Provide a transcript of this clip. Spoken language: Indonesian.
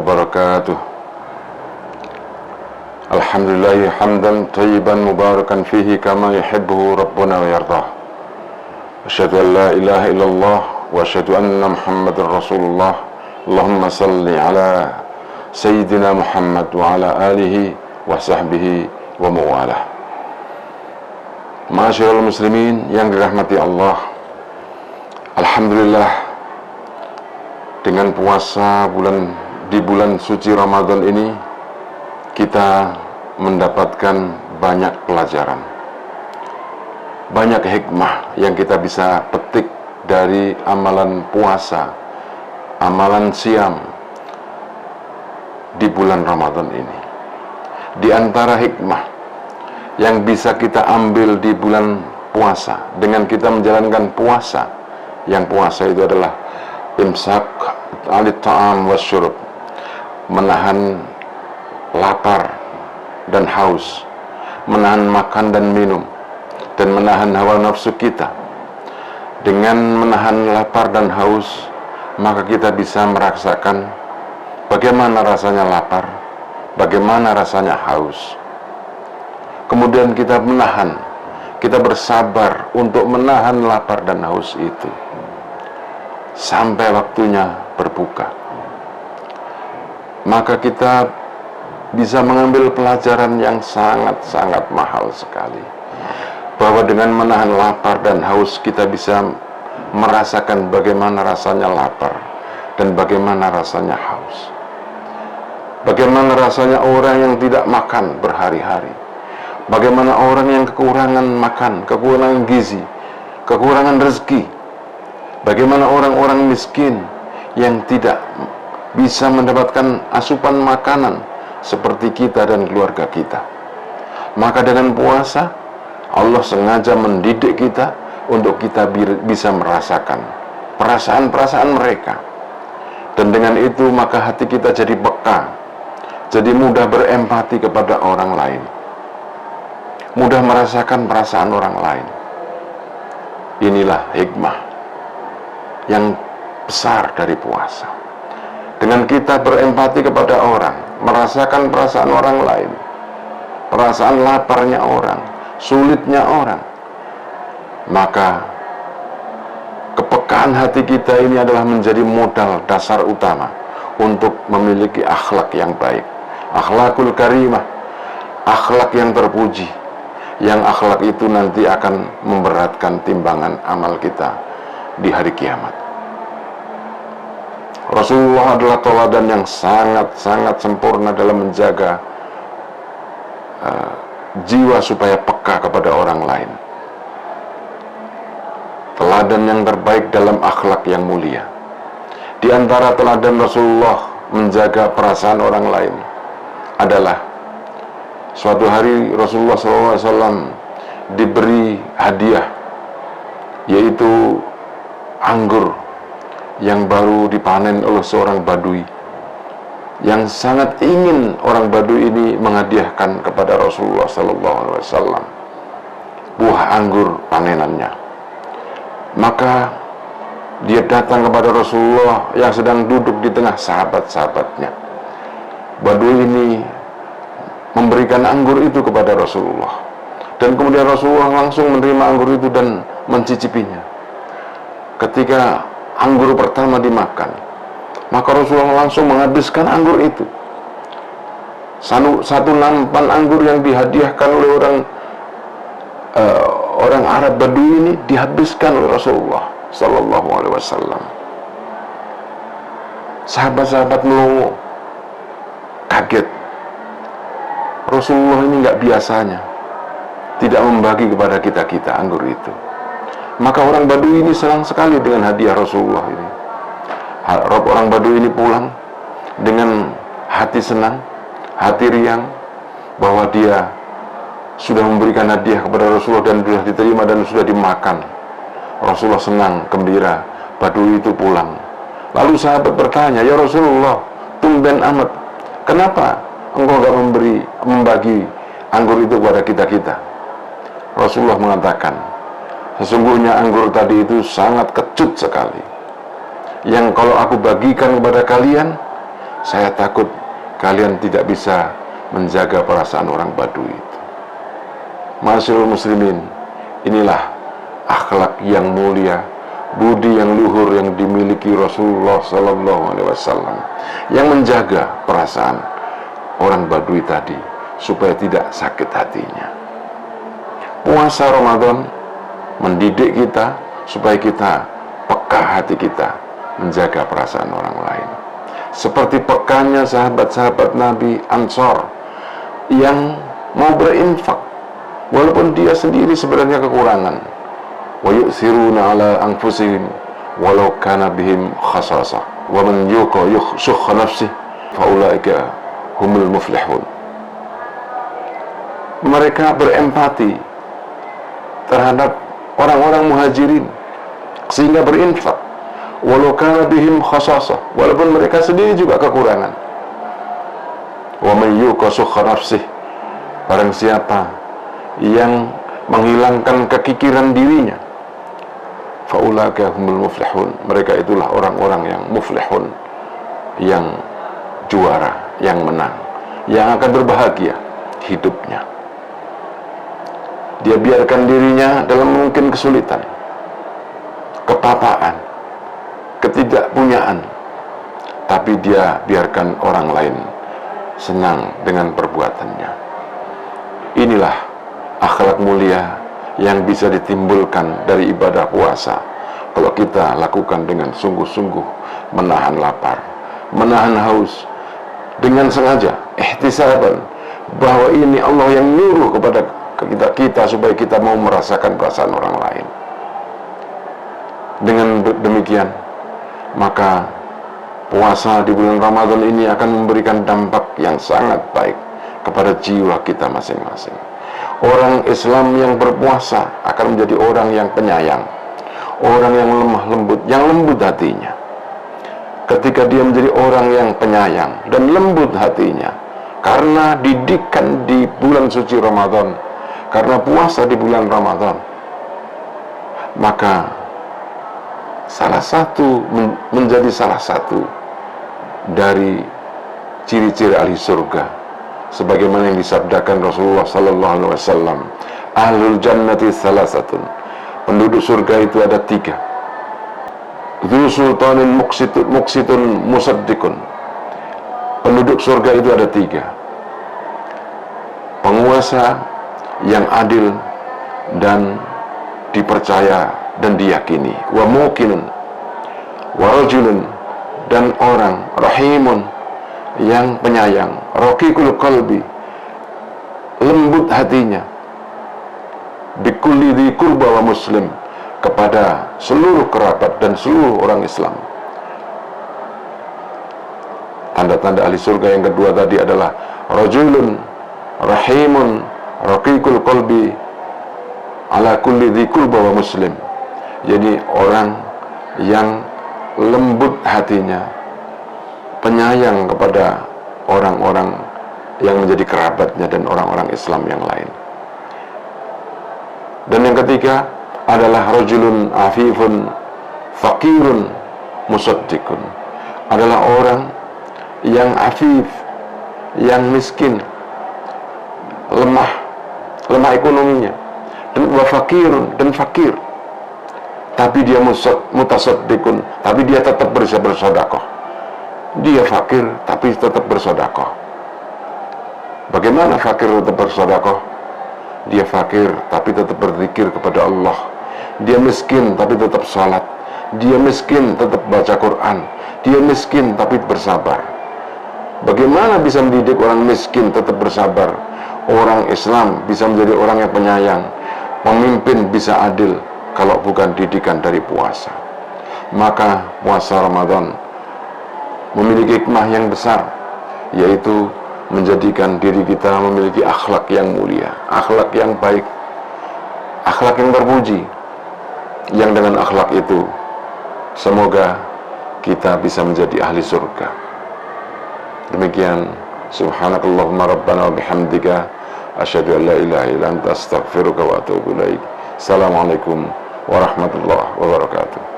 wabarakatuh. Alhamdulillah hamdan tayyiban mubarakan fihi kama yuhibbu rabbuna wa yardah. Asyhadu an la ilaha illallah wa asyhadu anna Muhammadar Rasulullah. Allahumma salli ala sayyidina Muhammad wa ala alihi wa sahbihi wa mawalah. Masyaallah muslimin yang dirahmati Allah, alhamdulillah dengan puasa di bulan suci Ramadan ini kita mendapatkan banyak pelajaran, banyak hikmah yang kita bisa petik dari amalan puasa, amalan siam di bulan Ramadan ini. Di antara hikmah yang bisa kita ambil di bulan puasa dengan kita menjalankan puasa, yang puasa itu adalah imsak alit ta'am wasyurub, menahan lapar dan haus, menahan makan dan minum, dan menahan hawa nafsu kita. Dengan menahan lapar dan haus, maka kita bisa merasakan bagaimana rasanya lapar, bagaimana rasanya haus. Kemudian kita bersabar untuk menahan lapar dan haus itu sampai waktunya berbuka. Maka kita bisa mengambil pelajaran yang sangat-sangat mahal sekali, bahwa dengan menahan lapar dan haus kita bisa merasakan bagaimana rasanya lapar dan bagaimana rasanya haus. Bagaimana rasanya orang yang tidak makan berhari-hari, bagaimana orang yang kekurangan makan, kekurangan gizi, kekurangan rezeki, bagaimana orang-orang miskin yang tidak bisa mendapatkan asupan makanan seperti kita dan keluarga kita. Maka dengan puasa, Allah sengaja mendidik kita untuk kita bisa merasakan perasaan-perasaan mereka. Dan dengan itu maka hati kita jadi peka, jadi mudah berempati kepada orang lain, mudah merasakan perasaan orang lain. Inilah hikmah yang besar dari puasa. Dengan kita berempati kepada orang, merasakan perasaan orang lain, perasaan laparnya orang, sulitnya orang, maka kepekaan hati kita ini adalah menjadi modal dasar utama untuk memiliki akhlak yang baik, akhlakul karimah, akhlak yang terpuji, yang akhlak itu nanti akan memberatkan timbangan amal kita di hari kiamat. Rasulullah adalah teladan yang sangat-sangat sempurna dalam menjaga jiwa supaya peka kepada orang lain. Teladan yang terbaik dalam akhlak yang mulia. Di antara teladan Rasulullah menjaga perasaan orang lain adalah suatu hari Rasulullah SAW diberi hadiah, yaitu anggur yang baru dipanen oleh seorang badui, yang sangat ingin orang badui ini menghadiahkan kepada Rasulullah SAW buah anggur panenannya. Maka dia datang kepada Rasulullah yang sedang duduk di tengah sahabat-sahabatnya. Badui ini memberikan anggur itu kepada Rasulullah, dan kemudian Rasulullah langsung menerima anggur itu dan mencicipinya. Ketika anggur pertama dimakan, maka Rasulullah langsung menghabiskan anggur itu. Satu nampan anggur yang dihadiahkan oleh orang Arab Badui ini dihabiskan oleh Rasulullah Sallallahu Alaihi Wasallam. Sahabat-sahabat melongo, kaget. Rasulullah ini nggak biasanya tidak membagi kepada kita anggur itu. Maka orang Badui ini senang sekali dengan hadiah Rasulullah ini. Orang Badui ini pulang dengan hati senang, hati riang, bahwa dia sudah memberikan hadiah kepada Rasulullah dan sudah diterima dan sudah dimakan. Rasulullah senang, gembira. Badui itu pulang. Lalu sahabat bertanya, "Ya Rasulullah, tumben amat, kenapa engkau enggak membagi anggur itu kepada kita?" Rasulullah mengatakan, "Sesungguhnya anggur tadi itu sangat kecut sekali, yang kalau aku bagikan kepada kalian, saya takut kalian tidak bisa menjaga perasaan orang Badui itu. Masyarul muslimin, inilah akhlak yang mulia, budi yang luhur yang dimiliki Rasulullah SAW, yang menjaga perasaan orang Badui tadi supaya tidak sakit hatinya. Puasa Ramadan mendidik kita supaya kita peka hati kita menjaga perasaan orang lain, seperti pekanya sahabat-sahabat Nabi Ansor yang mau berinfak walaupun dia sendiri sebenarnya kekurangan. Wa yu'thiruna ala anfusihim walau kana bihim khasasah wa man yuqa syukha nafsihi fa ulaika humul muflihun. Mereka berempati terhadap orang-orang muhajirin sehingga berinfak walau kana bihim khasasah, walaupun mereka sendiri juga kekurangan. Wa man yuqa syukha nafsihi, barang siapa yang menghilangkan kekikiran dirinya, faulaika humul muflihun, mereka itulah orang-orang yang muflihun, yang juara, yang menang, yang akan berbahagia hidupnya. Dia biarkan dirinya dalam mungkin kesulitan, kepapaan, ketidakpunyaan, tapi dia biarkan orang lain senang dengan perbuatannya. Inilah akhlak mulia yang bisa ditimbulkan dari ibadah puasa kalau kita lakukan dengan sungguh-sungguh, menahan lapar, menahan haus, dengan sengaja ihtisaban bahwa ini Allah yang nyuruh kepada kita supaya kita mau merasakan perasaan orang lain. Dengan demikian, maka puasa di bulan Ramadan ini akan memberikan dampak yang sangat baik kepada jiwa kita masing-masing. Orang Islam yang berpuasa akan menjadi orang yang penyayang, orang yang lemah lembut, yang lembut hatinya. Ketika dia menjadi orang yang penyayang dan lembut hatinya, karena didikan di bulan suci Ramadan, karena puasa di bulan Ramadan, maka menjadi salah satu dari ciri-ciri ahli surga, sebagaimana yang disabdakan Rasulullah sallallahu alaihi wasallam, ahlul jannati salasatun, penduduk surga itu ada 3. Dzu sultanin muqsitun musaddiqun, penduduk surga itu ada 3. Penguasa yang adil dan dipercaya dan diyakini, wa muqinun, wa rajulun, dan orang rahimun, yang penyayang, raqiqul qalbi, lembut hatinya, bikulli dzi qurba wa muslim, kepada seluruh kerabat dan seluruh orang Islam. Tanda-tanda ahli surga yang kedua tadi adalah rajulun rahimun raqiqul qalbi ala kulli dzi qurba wa muslim, jadi orang yang lembut hatinya, penyayang kepada orang-orang yang menjadi kerabatnya dan orang-orang Islam yang lain. Dan yang ketiga adalah rajulun afifun faqirun musaddiqun, adalah orang yang afif, yang miskin, lemah ekonominya, dan wafakirun, dan fakir, tapi dia mutasaddiqun, tapi dia tetap bisa bersedekah. Dia fakir tapi tetap bersedekah. Bagaimana fakir tetap bersedekah? Dia fakir tapi tetap berzikir kepada Allah. Dia miskin tapi tetap salat. Dia miskin tetap baca Quran. Dia miskin tapi bersabar. Bagaimana bisa mendidik orang miskin tetap bersabar? Orang Islam bisa menjadi orang yang penyayang, pemimpin bisa adil kalau bukan didikan dari puasa. Maka puasa Ramadan memiliki hikmah yang besar, yaitu menjadikan diri kita memiliki akhlak yang mulia, akhlak yang baik, akhlak yang terpuji, yang dengan akhlak itu semoga kita bisa menjadi ahli surga. Demikian, subhanakallahumma rabbana wa bihamdika asyhadu an la ilaha illa anta astaghfiruka wa atubu ilaik. Assalamualaikum warahmatullahi wabarakatuh.